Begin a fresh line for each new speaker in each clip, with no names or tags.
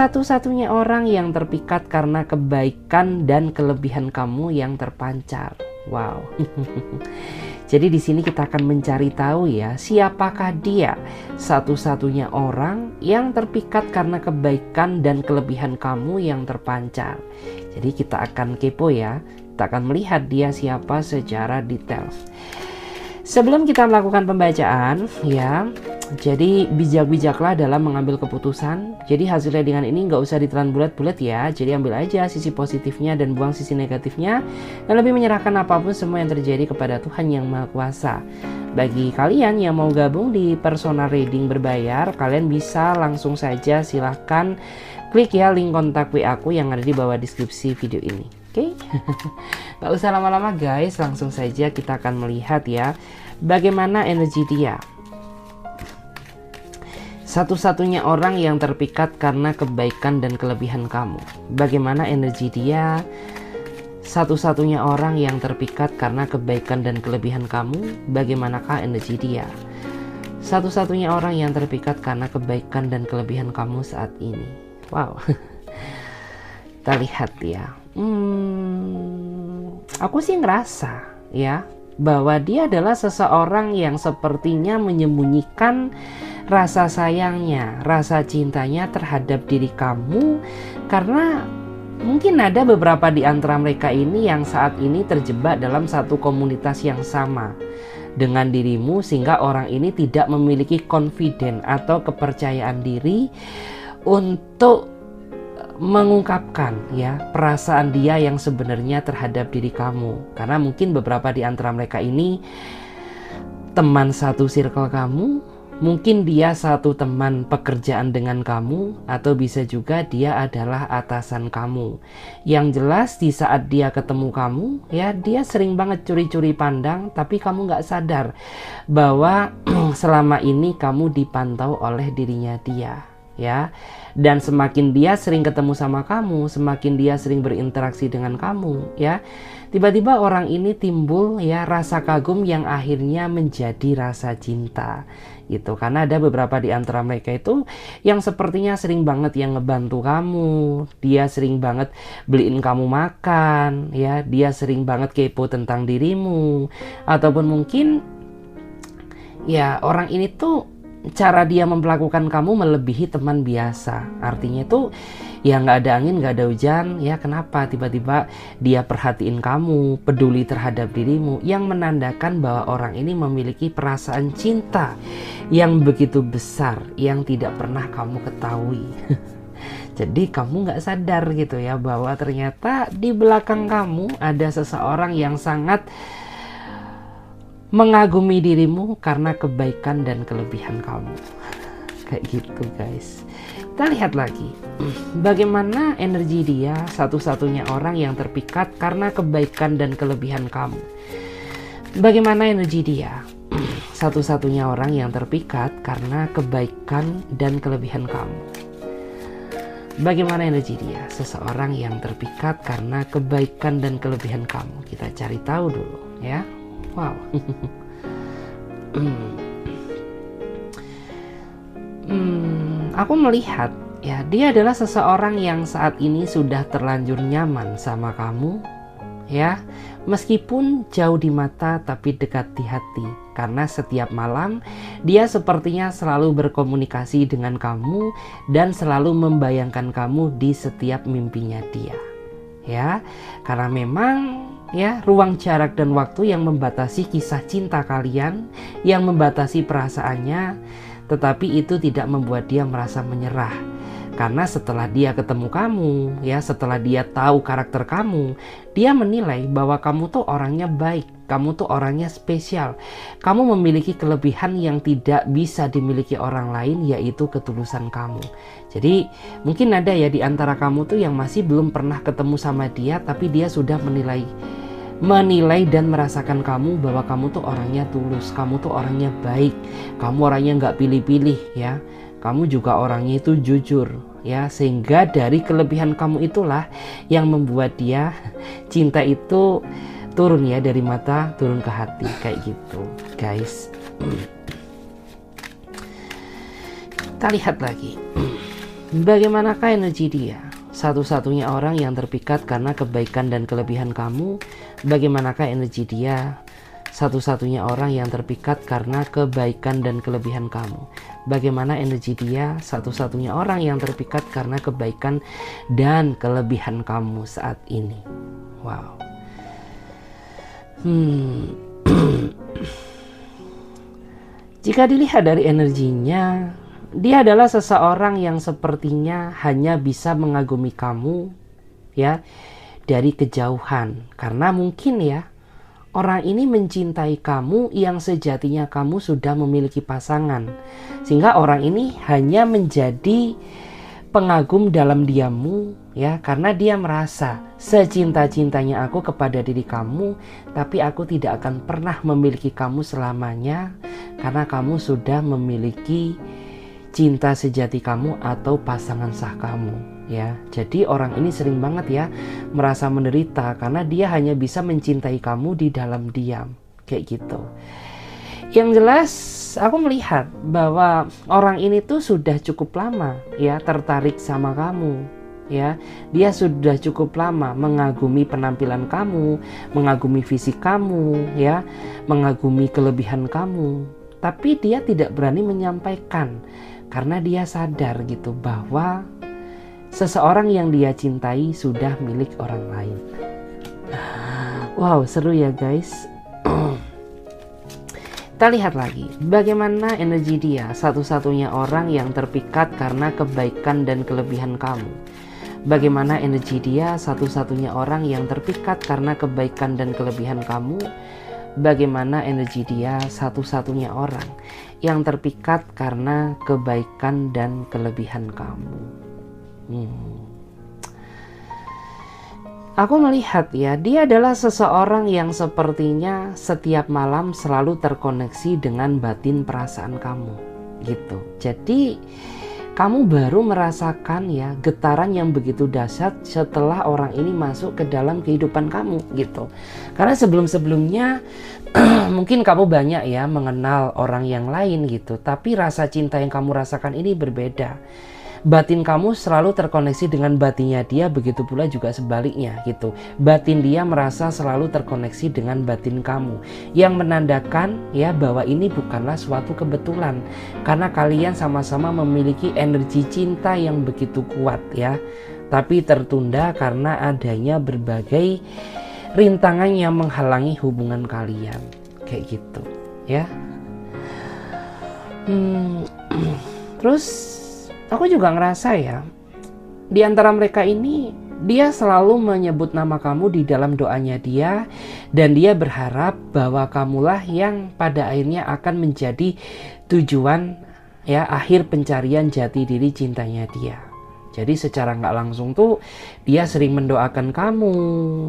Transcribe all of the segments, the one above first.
Satu-satunya orang yang terpikat karena kebaikan dan kelebihan kamu yang terpancar. Wow. Jadi di sini kita akan mencari tahu ya, siapakah dia? Satu-satunya orang yang terpikat karena kebaikan dan kelebihan kamu yang terpancar. Jadi kita akan kepo ya. Kita akan melihat dia siapa secara detail. Sebelum kita melakukan pembacaan ya, jadi bijak-bijaklah dalam mengambil keputusan. Jadi hasilnya dengan ini nggak usah ditelan bulat-bulat ya. Jadi ambil aja sisi positifnya dan buang sisi negatifnya. Dan lebih menyerahkan apapun semua yang terjadi kepada Tuhan Yang Maha Kuasa. Bagi kalian yang mau gabung di personal reading berbayar, kalian bisa langsung saja silahkan klik ya link kontak WA aku yang ada di bawah deskripsi video ini. Oke, gak usah lama-lama guys, langsung saja kita akan melihat ya bagaimana energi dia. Satu-satunya orang yang terpikat karena kebaikan dan kelebihan kamu. Bagaimana energi dia? Satu-satunya orang yang terpikat karena kebaikan dan kelebihan kamu. Bagaimanakah energi dia? Satu-satunya orang yang terpikat karena kebaikan dan kelebihan kamu saat ini. Wow. Kita lihat ya. Aku sih ngerasa ya bahwa dia adalah seseorang yang sepertinya menyembunyikan rasa sayangnya, rasa cintanya terhadap diri kamu, karena mungkin ada beberapa di antara mereka ini yang saat ini terjebak dalam satu komunitas yang sama dengan dirimu, sehingga orang ini tidak memiliki confidence atau kepercayaan diri untuk mengungkapkan ya perasaan dia yang sebenarnya terhadap diri kamu. Karena mungkin beberapa di antara mereka ini teman satu circle kamu, mungkin dia satu teman pekerjaan dengan kamu, atau bisa juga dia adalah atasan kamu. Yang jelas di saat dia ketemu kamu ya, dia sering banget curi-curi pandang, tapi kamu nggak sadar bahwa selama ini kamu dipantau oleh dirinya dia ya. Dan semakin dia sering ketemu sama kamu, semakin dia sering berinteraksi dengan kamu ya, tiba-tiba orang ini timbul ya rasa kagum yang akhirnya menjadi rasa cinta gitu. Karena ada beberapa di antara mereka itu yang sepertinya sering banget yang ngebantu kamu, dia sering banget beliin kamu makan ya, dia sering banget kepo tentang dirimu, ataupun mungkin ya orang ini tuh cara dia memperlakukan kamu melebihi teman biasa. Artinya itu ya nggak ada angin nggak ada hujan ya, kenapa tiba-tiba dia perhatiin kamu, peduli terhadap dirimu, yang menandakan bahwa orang ini memiliki perasaan cinta yang begitu besar yang tidak pernah kamu ketahui. Jadi kamu nggak sadar gitu ya bahwa ternyata di belakang kamu ada seseorang yang sangat mengagumi dirimu karena kebaikan dan kelebihan kamu. Kayak gitu guys. Kita lihat lagi bagaimana energi dia, satu-satunya orang yang terpikat karena kebaikan dan kelebihan kamu. Bagaimana energi dia, satu-satunya orang yang terpikat karena kebaikan dan kelebihan kamu. Bagaimana energi dia, seseorang yang terpikat karena kebaikan dan kelebihan kamu. Kita cari tahu dulu ya. Wow. Aku melihat ya dia adalah seseorang yang saat ini sudah terlanjur nyaman sama kamu ya, meskipun jauh di mata tapi dekat di hati. Karena setiap malam dia sepertinya selalu berkomunikasi dengan kamu dan selalu membayangkan kamu di setiap mimpinya dia ya. Karena memang ya ruang jarak dan waktu yang membatasi kisah cinta kalian, yang membatasi perasaannya, tetapi itu tidak membuat dia merasa menyerah. Karena setelah dia ketemu kamu ya, setelah dia tahu karakter kamu, dia menilai bahwa kamu tuh orangnya baik, kamu tuh orangnya spesial, kamu memiliki kelebihan yang tidak bisa dimiliki orang lain, yaitu ketulusan kamu. Jadi mungkin ada ya di antara kamu tuh yang masih belum pernah ketemu sama dia, tapi dia sudah menilai dan merasakan kamu bahwa kamu tuh orangnya tulus, kamu tuh orangnya baik, kamu orangnya nggak pilih-pilih ya, kamu juga orangnya itu jujur ya, sehingga dari kelebihan kamu itulah yang membuat dia cinta itu turun ya, dari mata turun ke hati kayak gitu guys. Kita lihat lagi. Bagaimanakah energi dia? Satu-satunya orang yang terpikat karena kebaikan dan kelebihan kamu. Bagaimanakah energi dia? Satu-satunya orang yang terpikat karena kebaikan dan kelebihan kamu. Bagaimana energi dia? Satu-satunya orang yang terpikat karena kebaikan dan kelebihan kamu saat ini. Wow. Jika dilihat dari energinya, dia adalah seseorang yang sepertinya hanya bisa mengagumi kamu ya dari kejauhan, karena mungkin ya orang ini mencintai kamu yang sejatinya kamu sudah memiliki pasangan, sehingga orang ini hanya menjadi pengagum dalam diammu ya, karena dia merasa secinta-cintanya aku kepada diri kamu, tapi aku tidak akan pernah memiliki kamu selamanya karena kamu sudah memiliki cinta sejati kamu atau pasangan sah kamu ya. Jadi orang ini sering banget ya merasa menderita karena dia hanya bisa mencintai kamu di dalam diam kayak gitu. Yang jelas aku melihat bahwa orang ini tuh sudah cukup lama ya tertarik sama kamu ya. Dia sudah cukup lama mengagumi penampilan kamu, mengagumi fisik kamu ya, mengagumi kelebihan kamu, tapi dia tidak berani menyampaikan karena dia sadar gitu bahwa seseorang yang dia cintai sudah milik orang lain. Wow, seru ya guys. Kita lihat lagi bagaimana energi dia, satu-satunya orang yang terpikat karena kebaikan dan kelebihan kamu. Bagaimana energi dia, satu-satunya orang yang terpikat karena kebaikan dan kelebihan kamu. Bagaimana energi dia, satu-satunya orang yang terpikat karena kebaikan dan kelebihan kamu. Aku melihat ya, dia adalah seseorang yang sepertinya setiap malam selalu terkoneksi dengan batin perasaan kamu gitu. Jadi kamu baru merasakan ya getaran yang begitu dahsyat setelah orang ini masuk ke dalam kehidupan kamu gitu. Karena sebelum-sebelumnya mungkin kamu banyak ya mengenal orang yang lain gitu, tapi rasa cinta yang kamu rasakan ini berbeda. Batin kamu selalu terkoneksi dengan batinnya dia, begitu pula juga sebaliknya gitu. Batin dia merasa selalu terkoneksi dengan batin kamu, yang menandakan ya bahwa ini bukanlah suatu kebetulan, karena kalian sama-sama memiliki energi cinta yang begitu kuat ya, tapi tertunda karena adanya berbagai rintangan yang menghalangi hubungan kalian kayak gitu ya. Terus aku juga ngerasa ya, di antara mereka ini dia selalu menyebut nama kamu di dalam doanya dia, dan dia berharap bahwa kamulah yang pada akhirnya akan menjadi tujuan ya akhir pencarian jati diri cintanya dia. Jadi secara nggak langsung tuh dia sering mendoakan kamu,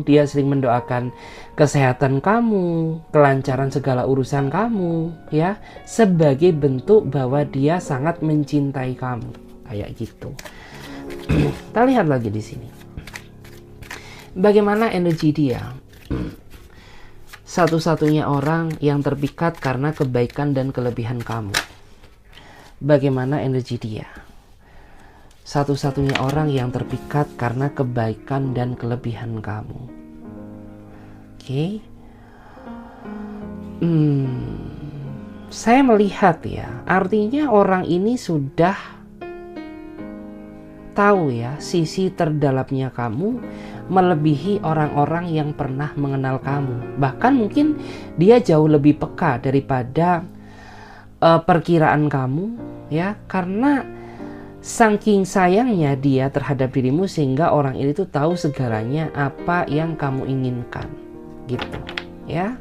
dia sering mendoakan kesehatan kamu, kelancaran segala urusan kamu ya, sebagai bentuk bahwa dia sangat mencintai kamu. Kayak gitu. Kita lihat lagi di sini. Bagaimana energi dia? Satu-satunya orang yang terpikat karena kebaikan dan kelebihan kamu. Bagaimana energi dia? Satu-satunya orang yang terpikat karena kebaikan dan kelebihan kamu. Oke. Saya melihat ya, artinya orang ini sudah tahu ya sisi terdalamnya kamu melebihi orang-orang yang pernah mengenal kamu. Bahkan mungkin dia jauh lebih peka daripada perkiraan kamu ya, karena saking sayangnya dia terhadap dirimu sehingga orang ini tuh tahu segalanya apa yang kamu inginkan gitu ya.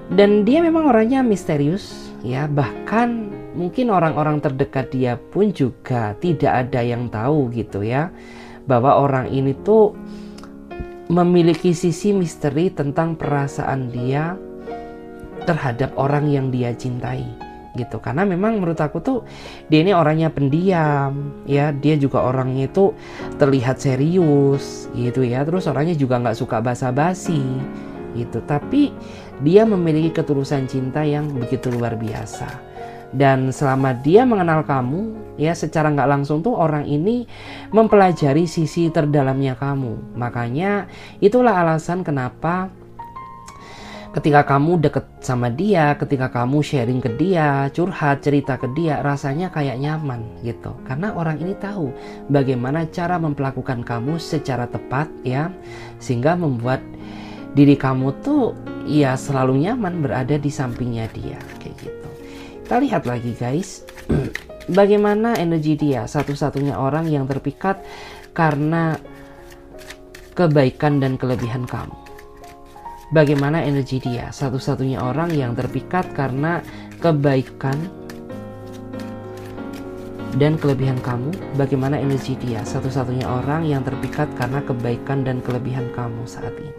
Dan dia memang orangnya misterius ya, bahkan mungkin orang-orang terdekat dia pun juga tidak ada yang tahu gitu ya, bahwa orang ini tuh memiliki sisi misteri tentang perasaan dia terhadap orang yang dia cintai gitu. Karena memang menurut aku tuh dia ini orangnya pendiam ya, dia juga orangnya itu terlihat serius gitu ya, terus orangnya juga nggak suka basa-basi gitu, tapi dia memiliki ketulusan cinta yang begitu luar biasa. Dan selama dia mengenal kamu ya, secara nggak langsung tuh orang ini mempelajari sisi terdalamnya kamu. Makanya itulah alasan kenapa ketika kamu deket sama dia, ketika kamu sharing ke dia, curhat, cerita ke dia, rasanya kayak nyaman gitu. Karena orang ini tahu bagaimana cara memperlakukan kamu secara tepat ya, sehingga membuat diri kamu tuh ya selalu nyaman berada di sampingnya dia, kayak gitu. Kita lihat lagi guys, bagaimana energi dia, satu-satunya orang yang terpikat karena kebaikan dan kelebihan kamu. Bagaimana energi dia, satu-satunya orang yang terpikat karena kebaikan dan kelebihan kamu. Bagaimana energi dia, satu-satunya orang yang terpikat karena kebaikan dan kelebihan kamu saat ini.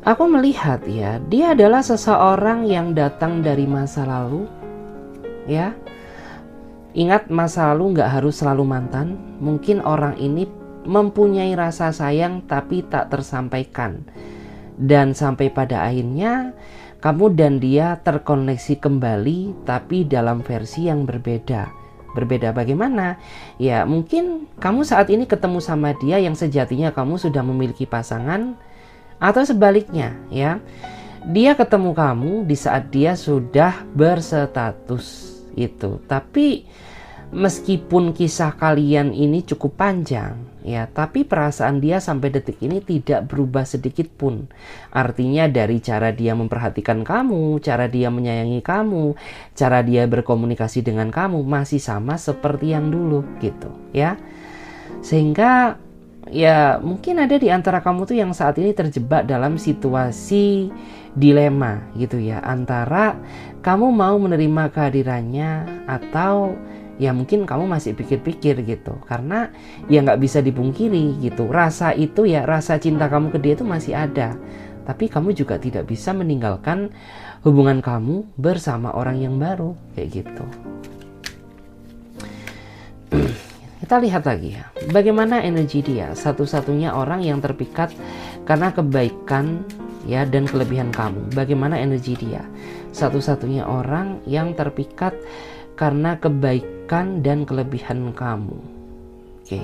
Aku melihat ya, dia adalah seseorang yang datang dari masa lalu ya. Ingat, masa lalu nggak harus selalu mantan. Mungkin orang ini mempunyai rasa sayang tapi tak tersampaikan. Dan sampai pada akhirnya kamu dan dia terkoneksi kembali tapi dalam versi yang berbeda. Berbeda bagaimana? Ya mungkin kamu saat ini ketemu sama dia yang sejatinya kamu sudah memiliki pasangan, atau sebaliknya ya. Dia ketemu kamu di saat dia sudah berstatus itu. Tapi meskipun kisah kalian ini cukup panjang ya, tapi perasaan dia sampai detik ini tidak berubah sedikit pun. Artinya dari cara dia memperhatikan kamu, cara dia menyayangi kamu, cara dia berkomunikasi dengan kamu masih sama seperti yang dulu gitu ya. Sehingga ya mungkin ada di antara kamu tuh yang saat ini terjebak dalam situasi dilema gitu ya, antara kamu mau menerima kehadirannya atau ya mungkin kamu masih pikir-pikir gitu. Karena ya nggak bisa dipungkiri gitu, rasa itu ya, rasa cinta kamu ke dia itu masih ada, tapi kamu juga tidak bisa meninggalkan hubungan kamu bersama orang yang baru kayak gitu. Kita lihat lagi ya, bagaimana energi dia, satu-satunya orang yang terpikat karena kebaikan ya dan kelebihan kamu. Bagaimana energi dia, satu-satunya orang yang terpikat karena kebaikan dan kelebihan kamu. Oke.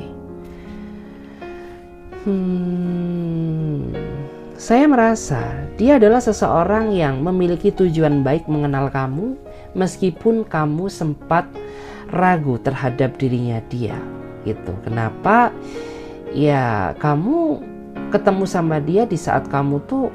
Saya merasa dia adalah seseorang yang memiliki tujuan baik mengenal kamu, meskipun kamu sempat ragu terhadap dirinya dia gitu. Kenapa? Ya kamu ketemu sama dia di saat kamu tuh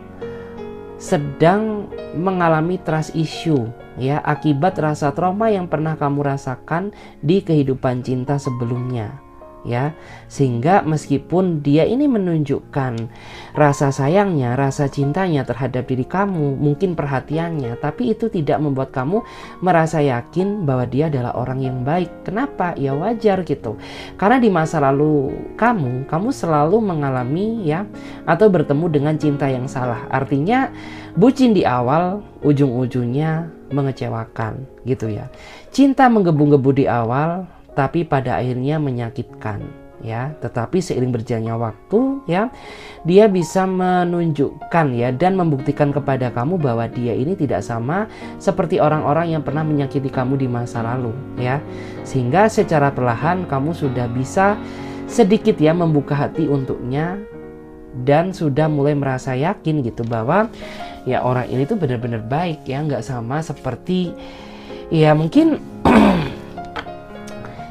sedang mengalami trust issue ya, akibat rasa trauma yang pernah kamu rasakan di kehidupan cinta sebelumnya ya. Sehingga meskipun dia ini menunjukkan rasa sayangnya, rasa cintanya terhadap diri kamu, mungkin perhatiannya, tapi itu tidak membuat kamu merasa yakin bahwa dia adalah orang yang baik. Kenapa? Ya wajar gitu, karena di masa lalu kamu selalu mengalami ya, atau bertemu dengan cinta yang salah. Artinya bucin di awal ujung-ujungnya mengecewakan gitu ya. Cinta menggebu-gebu di awal tapi pada akhirnya menyakitkan ya. Tetapi seiring berjalannya waktu ya, dia bisa menunjukkan ya dan membuktikan kepada kamu bahwa dia ini tidak sama seperti orang-orang yang pernah menyakiti kamu di masa lalu ya. Sehingga secara perlahan kamu sudah bisa sedikit ya membuka hati untuknya, dan sudah mulai merasa yakin gitu bahwa ya orang ini tuh benar-benar baik ya, nggak sama seperti ya mungkin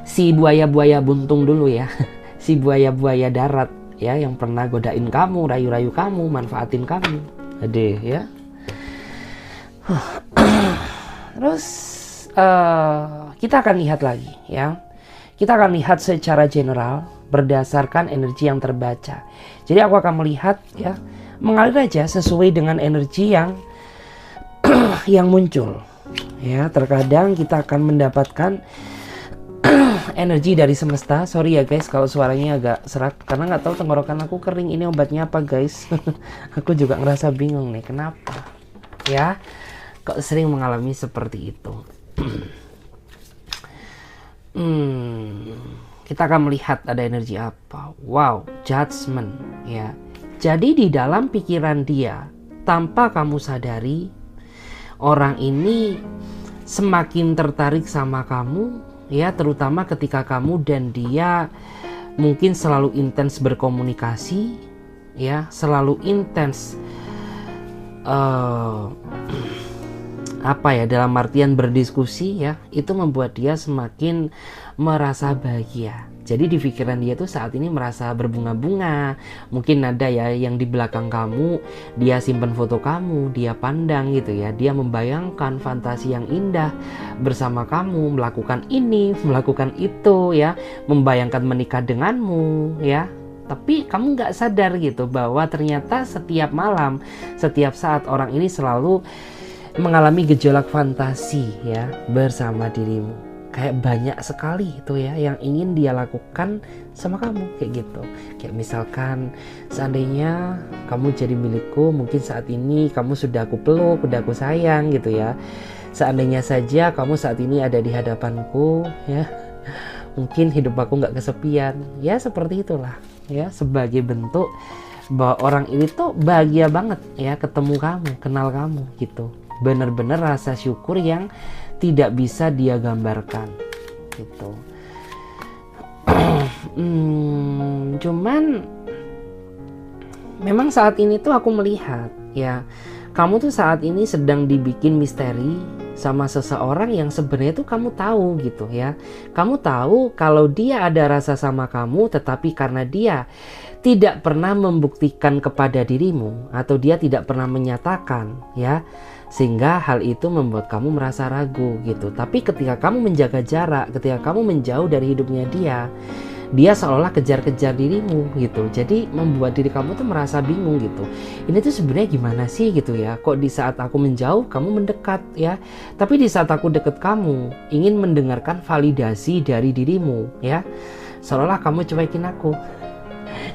si buaya-buaya buntung dulu ya, si buaya-buaya darat ya yang pernah godain kamu, rayu-rayu kamu, manfaatin kamu. Ade ya. Terus kita akan lihat lagi ya. Kita akan lihat secara general berdasarkan energi yang terbaca. Jadi aku akan melihat ya, mengalir aja sesuai dengan energi yang yang muncul. Ya, terkadang kita akan mendapatkan energi dari semesta. Sorry ya guys kalau suaranya agak serak, karena nggak tahu tenggorokan aku kering. Ini obatnya apa guys? Aku juga ngerasa bingung nih, kenapa ya kok sering mengalami seperti itu. Kita akan melihat ada energi apa. Wow, judgment ya. Jadi di dalam pikiran dia, tanpa kamu sadari, orang ini semakin tertarik sama kamu ya, terutama ketika kamu dan dia mungkin selalu intens berkomunikasi ya, selalu intens apa ya, dalam artian berdiskusi ya, itu membuat dia semakin merasa bahagia. Jadi di pikiran dia tuh saat ini merasa berbunga-bunga. Mungkin ada ya yang di belakang kamu, dia simpan foto kamu, dia pandang gitu ya. Dia membayangkan fantasi yang indah bersama kamu, melakukan ini, melakukan itu ya. Membayangkan menikah denganmu ya. Tapi kamu nggak sadar gitu bahwa ternyata setiap malam, setiap saat orang ini selalu mengalami gejolak fantasi ya bersama dirimu. Kayak banyak sekali itu ya yang ingin dia lakukan sama kamu kayak gitu. Kayak misalkan seandainya kamu jadi milikku, mungkin saat ini kamu sudah aku peluk, sudah aku sayang gitu ya. Seandainya saja kamu saat ini ada di hadapanku ya, mungkin hidup aku nggak kesepian. Ya seperti itulah ya, sebagai bentuk bahwa orang ini tuh bahagia banget ya ketemu kamu, kenal kamu gitu. Bener-bener rasa syukur yang tidak bisa dia gambarkan gitu. Cuman memang saat ini tuh aku melihat ya, kamu tuh saat ini sedang dibikin misteri sama seseorang yang sebenarnya tuh kamu tahu gitu ya. Kamu tahu kalau dia ada rasa sama kamu, tetapi karena dia tidak pernah membuktikan kepada dirimu atau dia tidak pernah menyatakan ya, sehingga hal itu membuat kamu merasa ragu gitu. Tapi ketika kamu menjaga jarak, ketika kamu menjauh dari hidupnya dia seolah kejar-kejar dirimu gitu. Jadi membuat diri kamu tuh merasa bingung gitu. Ini tuh sebenarnya gimana sih gitu ya? Kok di saat aku menjauh kamu mendekat ya? Tapi di saat aku deket kamu ingin mendengarkan validasi dari dirimu ya. Seolah kamu cuekin aku.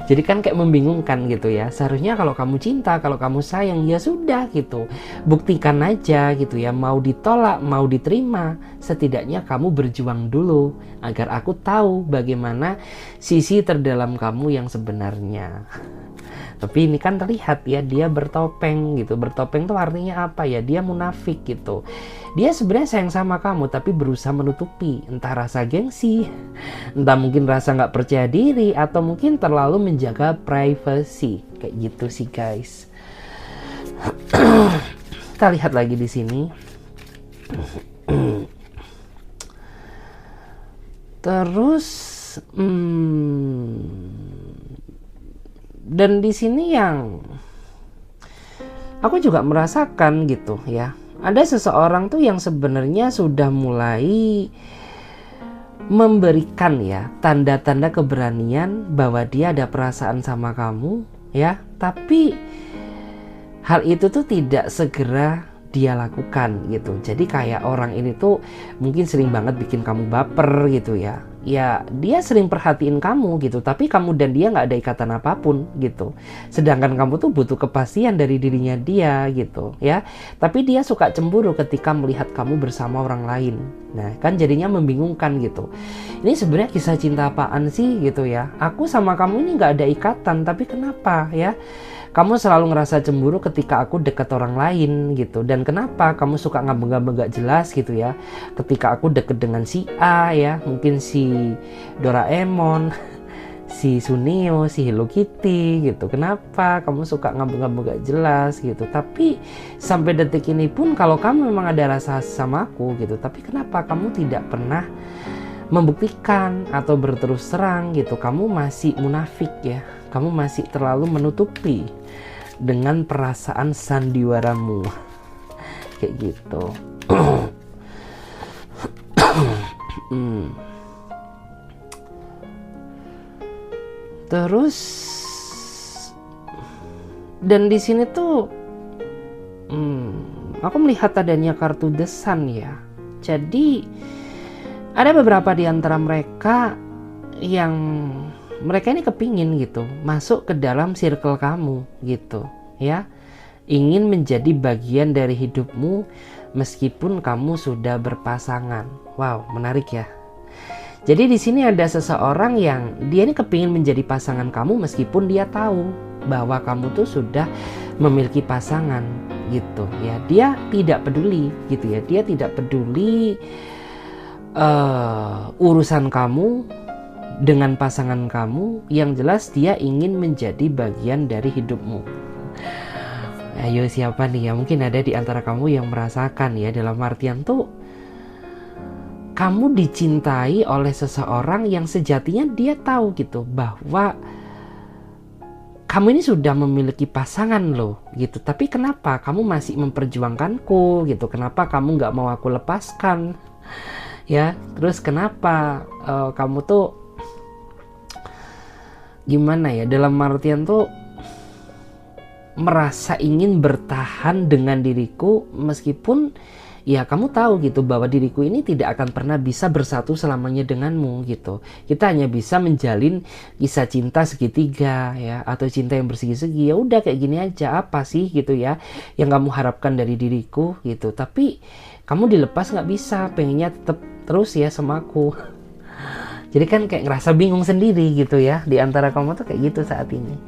Jadi kan kayak membingungkan gitu ya. Seharusnya kalau kamu cinta, kalau kamu sayang, ya sudah gitu. Buktikan aja gitu ya. Mau ditolak, mau diterima, setidaknya kamu berjuang dulu agar aku tahu bagaimana sisi terdalam kamu yang sebenarnya. Tapi ini kan terlihat ya, dia bertopeng gitu. Bertopeng tuh artinya apa ya? Dia munafik gitu. Dia sebenarnya sayang sama kamu tapi berusaha menutupi. Entah rasa gengsi, entah mungkin rasa nggak percaya diri, atau mungkin terlalu menjaga privacy. Kayak gitu sih guys. Kita lihat lagi di sini. Terus dan di sini yang aku juga merasakan gitu ya, ada seseorang tuh yang sebenarnya sudah mulai memberikan ya tanda-tanda keberanian bahwa dia ada perasaan sama kamu ya, tapi hal itu tuh tidak segera dia lakukan gitu. Jadi kayak orang ini tuh mungkin sering banget bikin kamu baper gitu ya. Ya dia sering perhatiin kamu gitu, tapi kamu dan dia nggak ada ikatan apapun gitu. Sedangkan kamu tuh butuh kepastian dari dirinya dia gitu ya. Tapi dia suka cemburu ketika melihat kamu bersama orang lain. Nah kan jadinya membingungkan gitu. Ini sebenarnya kisah cinta apaan sih gitu ya. Aku sama kamu ini nggak ada ikatan, tapi kenapa ya? Kamu selalu ngerasa cemburu ketika aku dekat orang lain gitu. Dan kenapa kamu suka ngambek-ngambek gak jelas gitu ya ketika aku deket dengan si A ya, mungkin si Doraemon, si Suneo, si Hello Kitty gitu. Kenapa kamu suka ngambek-ngambek gak jelas gitu. Tapi sampai detik ini pun kalau kamu memang ada rasa sama aku gitu, tapi kenapa kamu tidak pernah membuktikan atau berterus terang gitu. Kamu masih munafik ya, kamu masih terlalu menutupi dengan perasaan sandiwaramu kayak gitu. Terus dan di sini tuh aku melihat adanya kartu The Sun ya. Jadi Ada beberapa di antara mereka yang mereka ini kepingin gitu masuk ke dalam circle kamu gitu ya, ingin menjadi bagian dari hidupmu meskipun kamu sudah berpasangan. Wow, menarik ya. Jadi di sini ada seseorang yang dia ini kepingin menjadi pasangan kamu meskipun dia tahu bahwa kamu tuh sudah memiliki pasangan gitu ya. Dia tidak peduli gitu ya, dia tidak peduli urusan kamu dengan pasangan kamu. Yang jelas dia ingin menjadi bagian dari hidupmu. Ayo, siapa nih ya? Mungkin ada di antara kamu yang merasakan ya, dalam artian tuh kamu dicintai oleh seseorang yang sejatinya dia tahu gitu bahwa kamu ini sudah memiliki pasangan loh gitu, tapi kenapa kamu masih memperjuangkanku gitu, kenapa kamu nggak mau aku lepaskan ya, terus kenapa kamu tuh gimana ya, dalam artian tuh merasa ingin bertahan dengan diriku meskipun ya kamu tahu gitu bahwa diriku ini tidak akan pernah bisa bersatu selamanya denganmu gitu. Kita hanya bisa menjalin kisah cinta segitiga ya, atau cinta yang bersegi-segi. Ya udah kayak gini aja, apa sih gitu ya yang kamu harapkan dari diriku gitu. Tapi kamu dilepas nggak bisa, pengennya tetap terus ya sama aku. Jadi kan kayak ngerasa bingung sendiri gitu ya, di antara kamu tuh kayak gitu saat ini.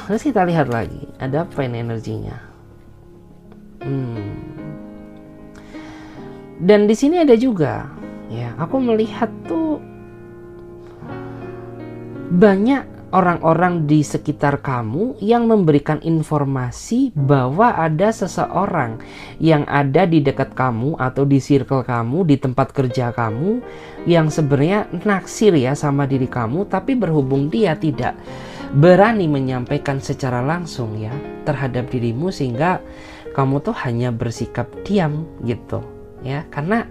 Terus kita lihat lagi, ada apa ini energinya? Dan di sini ada juga, ya, aku melihat tuh banyak orang-orang di sekitar kamu yang memberikan informasi bahwa ada seseorang yang ada di dekat kamu atau di circle kamu, di tempat kerja kamu, yang sebenarnya naksir ya sama diri kamu, tapi berhubung dia tidak berani menyampaikan secara langsung ya terhadap dirimu, sehingga kamu tuh hanya bersikap diam gitu. Ya, karena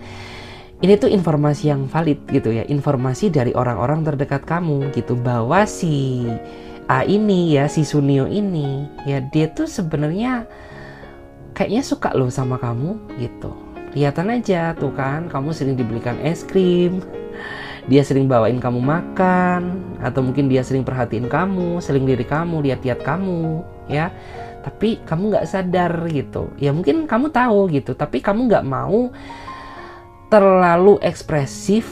ini tuh informasi yang valid gitu ya, informasi dari orang-orang terdekat kamu gitu, bahwa si A ini ya, si Sunio ini ya, dia tuh sebenarnya kayaknya suka loh sama kamu gitu. Kelihatan aja tuh kan, kamu sering dibelikan es krim, dia sering bawain kamu makan, atau mungkin dia sering perhatiin kamu, sering lirik kamu, lihat-lihat kamu ya. Tapi kamu nggak sadar gitu ya, mungkin kamu tahu gitu, tapi kamu nggak mau terlalu ekspresif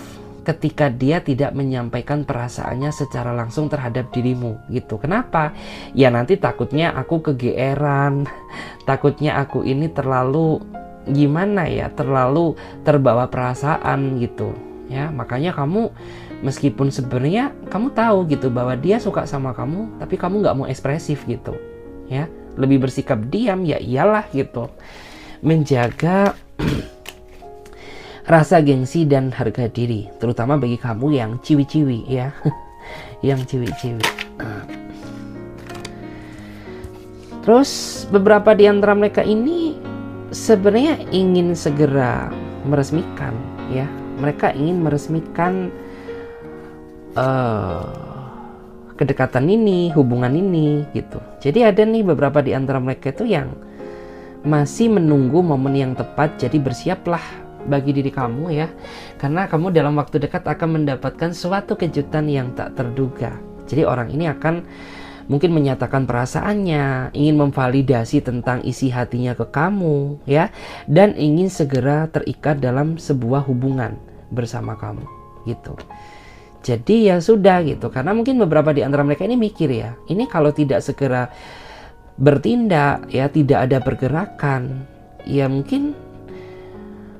ketika dia tidak menyampaikan perasaannya secara langsung terhadap dirimu gitu. Kenapa? Ya nanti takutnya aku kegeeran, takutnya aku ini terlalu gimana ya, terlalu terbawa perasaan gitu ya. Makanya kamu meskipun sebenarnya kamu tahu gitu bahwa dia suka sama kamu, tapi kamu nggak mau ekspresif gitu ya, lebih bersikap diam. Ya iyalah gitu, menjaga rasa gengsi dan harga diri, terutama bagi kamu yang ciwi-ciwi ya. Yang ciwi-ciwi. Terus beberapa di antara mereka ini sebenarnya ingin segera meresmikan ya, mereka ingin meresmikan kedekatan ini, hubungan ini gitu. Jadi ada nih beberapa di antara mereka itu yang masih menunggu momen yang tepat. Jadi bersiaplah bagi diri kamu ya, karena kamu dalam waktu dekat akan mendapatkan suatu kejutan yang tak terduga. Jadi orang ini akan mungkin menyatakan perasaannya, ingin memvalidasi tentang isi hatinya ke kamu ya, dan ingin segera terikat dalam sebuah hubungan bersama kamu gitu. Jadi ya sudah gitu, karena mungkin beberapa di antara mereka ini mikir ya, ini kalau tidak segera bertindak ya, tidak ada pergerakan, ya mungkin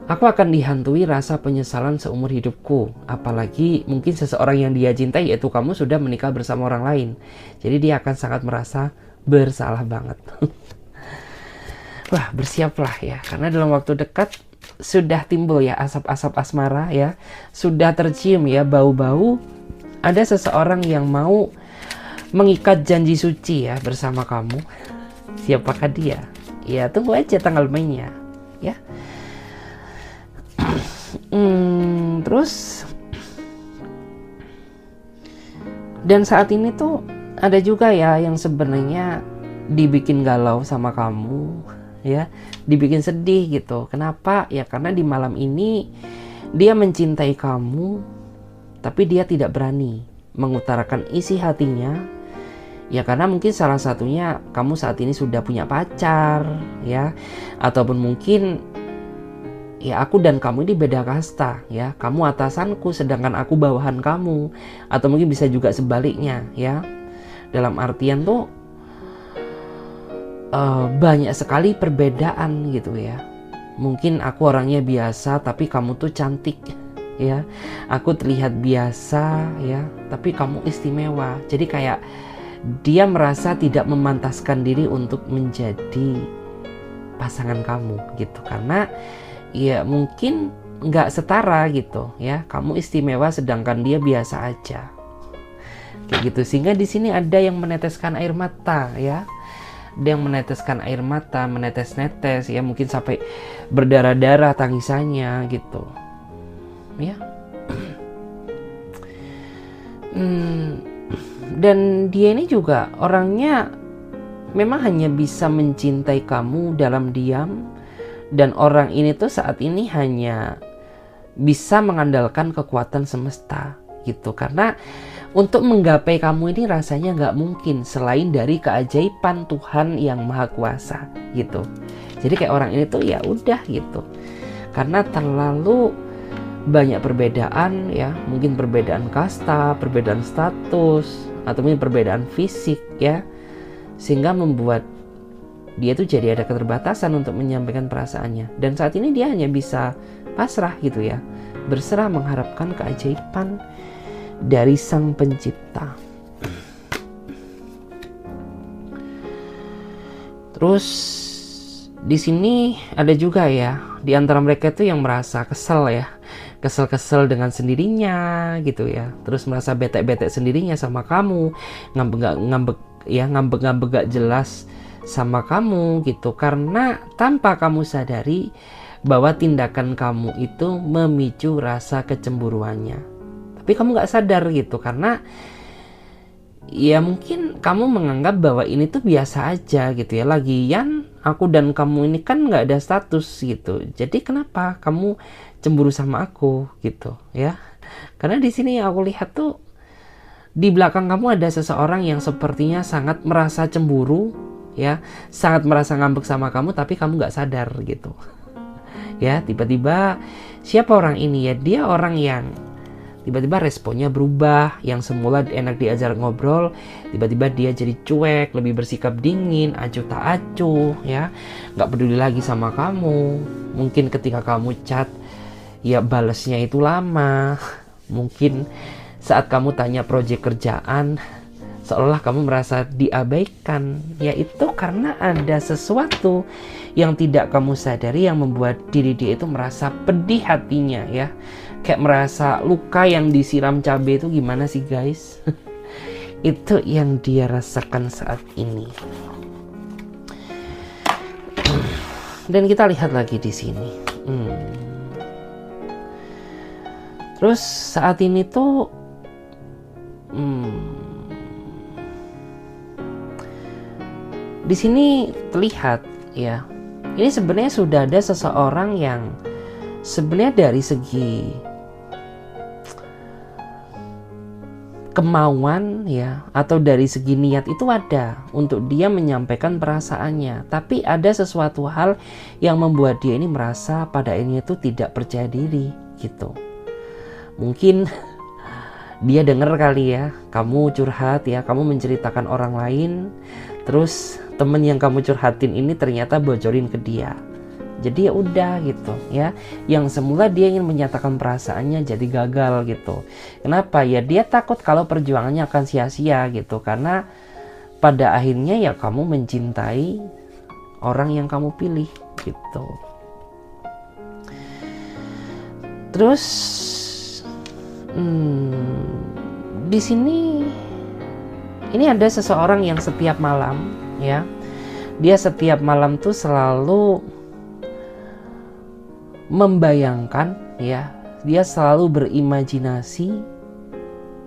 aku akan dihantui rasa penyesalan seumur hidupku. Apalagi mungkin seseorang yang dia cintai, yaitu kamu, sudah menikah bersama orang lain. Jadi dia akan sangat merasa bersalah banget. Wah, bersiaplah ya, karena dalam waktu dekat sudah timbul ya asap-asap asmara ya, sudah tercium ya bau-bau ada seseorang yang mau mengikat janji suci ya bersama kamu. Siapakah dia? Ya tunggu aja tanggal mainnya ya. Terus dan saat ini tuh ada juga ya yang sebenarnya dibikin galau sama kamu ya, dibikin sedih gitu. Kenapa? Ya karena di malam ini Dia mencintai kamu, tapi dia tidak berani mengutarakan isi hatinya. Ya karena mungkin salah satunya kamu saat ini sudah punya pacar, ya. Ataupun mungkin ya aku dan kamu ini beda kasta, ya. Kamu atasanku sedangkan aku bawahan kamu. Atau mungkin bisa juga sebaliknya, ya. Dalam artian tuh banyak sekali perbedaan gitu ya. Mungkin aku orangnya biasa tapi kamu tuh cantik, ya. Aku terlihat biasa, ya, tapi kamu istimewa. Jadi kayak dia merasa tidak memantaskan diri untuk menjadi pasangan kamu gitu, karena ya mungkin nggak setara gitu ya. Kamu istimewa sedangkan dia biasa aja, kayak gitu. Sehingga di sini ada yang meneteskan air mata, ya. Ada yang meneteskan air mata, menetes-netes, ya, mungkin sampai berdarah-darah tangisannya gitu, ya. Dan dia ini juga orangnya memang hanya bisa mencintai kamu dalam diam, dan orang ini tuh saat ini hanya bisa mengandalkan kekuatan semesta gitu, karena untuk menggapai kamu ini rasanya nggak mungkin selain dari keajaiban Tuhan yang Maha Kuasa gitu. Jadi kayak orang ini tuh ya udah gitu, karena terlalu banyak perbedaan, ya, mungkin perbedaan kasta, perbedaan status, atau mungkin perbedaan fisik, ya, sehingga membuat dia tuh jadi ada keterbatasan untuk menyampaikan perasaannya. Dan saat ini dia hanya bisa pasrah gitu ya, berserah mengharapkan keajaiban dari Sang Pencipta. Terus di sini ada juga ya, di antara mereka itu yang merasa kesel ya, kesel-kesel dengan sendirinya gitu ya, terus merasa bete-bete sendirinya sama kamu, ngambek-ngambek gak jelas sama kamu gitu, karena tanpa kamu sadari bahwa tindakan kamu itu memicu rasa kecemburuannya. Tapi kamu gak sadar gitu, karena ya mungkin kamu menganggap bahwa ini tuh biasa aja gitu ya. Lagian aku dan kamu ini kan gak ada status gitu, jadi kenapa kamu cemburu sama aku gitu ya. Karena di sini aku lihat tuh di belakang kamu ada seseorang yang sepertinya sangat merasa cemburu, ya, sangat merasa ngambek sama kamu, tapi kamu gak sadar gitu ya. Tiba-tiba siapa orang ini ya? Dia orang yang tiba-tiba responnya berubah, yang semula enak diajak ngobrol, tiba-tiba dia jadi cuek, lebih bersikap dingin, acuh tak acuh, ya, nggak peduli lagi sama kamu. Mungkin ketika kamu chat, ya balesnya itu lama. Mungkin saat kamu tanya proyek kerjaan, seolah kamu merasa diabaikan. Ya itu karena ada sesuatu yang tidak kamu sadari yang membuat diri dia itu merasa pedih hatinya, ya. Kayak merasa luka yang disiram cabai itu gimana sih guys? Itu yang dia rasakan saat ini. Dan kita lihat lagi di sini. Terus saat ini tuh di sini terlihat ya, ini sebenarnya sudah ada seseorang yang sebenarnya dari segi kemauan ya, atau dari segi niat itu ada untuk dia menyampaikan perasaannya, tapi ada sesuatu hal yang membuat dia ini merasa pada akhirnya itu tidak percaya diri gitu. Mungkin dia dengar kali ya, kamu curhat ya, kamu menceritakan orang lain, terus temen yang kamu curhatin ini ternyata bocorin ke dia. Jadi ya udah gitu ya, yang semula dia ingin menyatakan perasaannya jadi gagal gitu. Kenapa? Ya dia takut kalau perjuangannya akan sia-sia gitu, karena pada akhirnya ya kamu mencintai orang yang kamu pilih gitu. Terus di sini ini ada seseorang yang setiap malam ya, dia setiap malam tuh selalu membayangkan ya, dia selalu berimajinasi,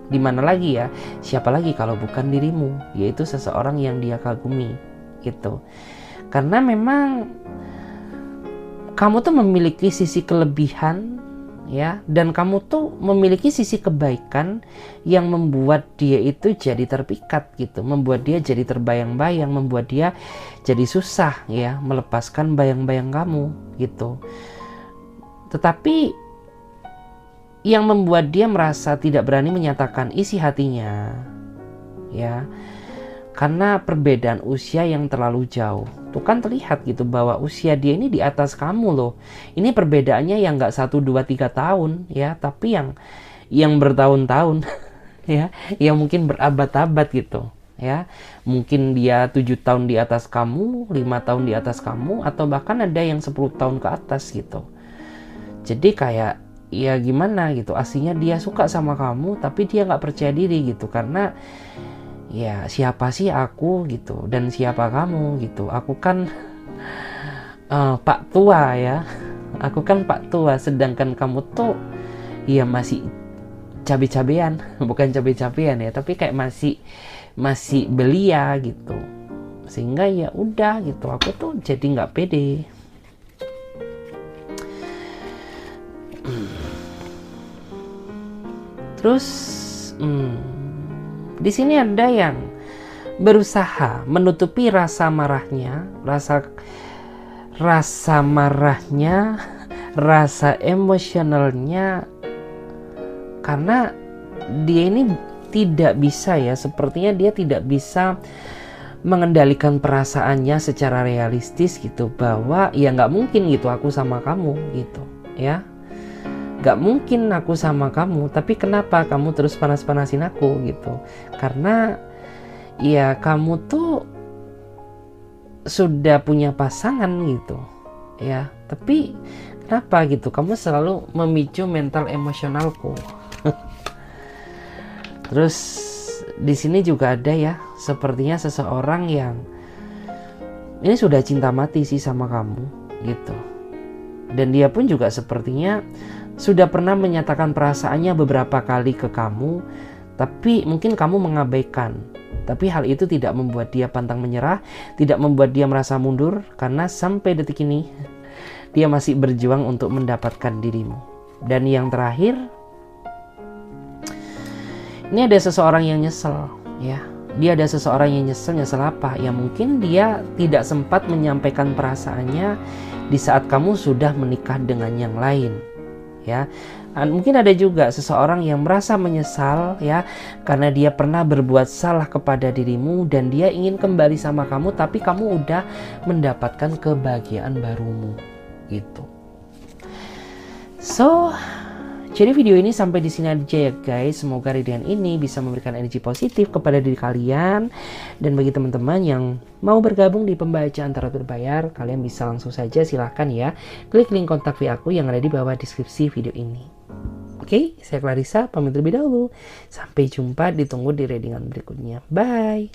di mana lagi ya, siapa lagi kalau bukan dirimu, yaitu seseorang yang dia kagumi gitu. Karena memang kamu tuh memiliki sisi kelebihan ya, dan kamu tuh memiliki sisi kebaikan yang membuat dia itu jadi terpikat gitu, membuat dia jadi terbayang-bayang, membuat dia jadi susah ya melepaskan bayang-bayang kamu gitu. Tetapi yang membuat dia merasa tidak berani menyatakan isi hatinya ya, karena perbedaan usia yang terlalu jauh. Tuh kan terlihat gitu bahwa usia dia ini di atas kamu loh. Ini perbedaannya yang nggak 1, 2, 3 tahun ya, tapi yang bertahun-tahun ya, yang mungkin berabad-abad gitu ya. Mungkin dia 7 tahun di atas kamu, 5 tahun di atas kamu, atau bahkan ada yang 10 tahun ke atas gitu. Jadi kayak ya gimana gitu, aslinya dia suka sama kamu tapi dia nggak percaya diri gitu, karena ya siapa sih aku gitu, dan siapa kamu gitu, aku kan Pak tua ya, aku kan Pak tua, sedangkan kamu tuh ya masih cabe-cabean bukan cabe-cabean ya, tapi kayak masih belia gitu, sehingga ya udah gitu, aku tuh jadi nggak pede. Terus di sini ada yang berusaha menutupi rasa marahnya, rasa emosionalnya, karena dia ini tidak bisa ya, sepertinya dia tidak bisa mengendalikan perasaannya secara realistis gitu, bahwa ya nggak mungkin gitu aku sama kamu gitu ya, nggak mungkin aku sama kamu, tapi kenapa kamu terus panas-panasin aku gitu, karena ya kamu tuh sudah punya pasangan gitu ya, tapi kenapa gitu kamu selalu memicu mental emosionalku. Terus di sini juga ada ya, sepertinya seseorang yang ini sudah cinta mati sih sama kamu gitu, dan dia pun juga sepertinya sudah pernah menyatakan perasaannya beberapa kali ke kamu, tapi mungkin kamu mengabaikan. Tapi hal itu tidak membuat dia pantang menyerah, tidak membuat dia merasa mundur, karena sampai detik ini dia masih berjuang untuk mendapatkan dirimu. Dan yang terakhir, ini ada seseorang yang nyesel ya. Dia ada seseorang yang nyesel apa? Ya mungkin dia tidak sempat menyampaikan perasaannya di saat kamu sudah menikah dengan yang lain ya. Mungkin ada juga seseorang yang merasa menyesal ya, karena dia pernah berbuat salah kepada dirimu dan dia ingin kembali sama kamu, tapi kamu udah mendapatkan kebahagiaan barumu gitu. So, jadi video ini sampai di sini aja ya guys. Semoga readingan ini bisa memberikan energi positif kepada diri kalian. Dan bagi teman-teman yang mau bergabung di pembacaan tarot berbayar, kalian bisa langsung saja silahkan ya klik link kontak via aku yang ada di bawah deskripsi video ini. Oke, saya Clarissa pamit terlebih dahulu. Sampai jumpa, ditunggu di readingan berikutnya. Bye.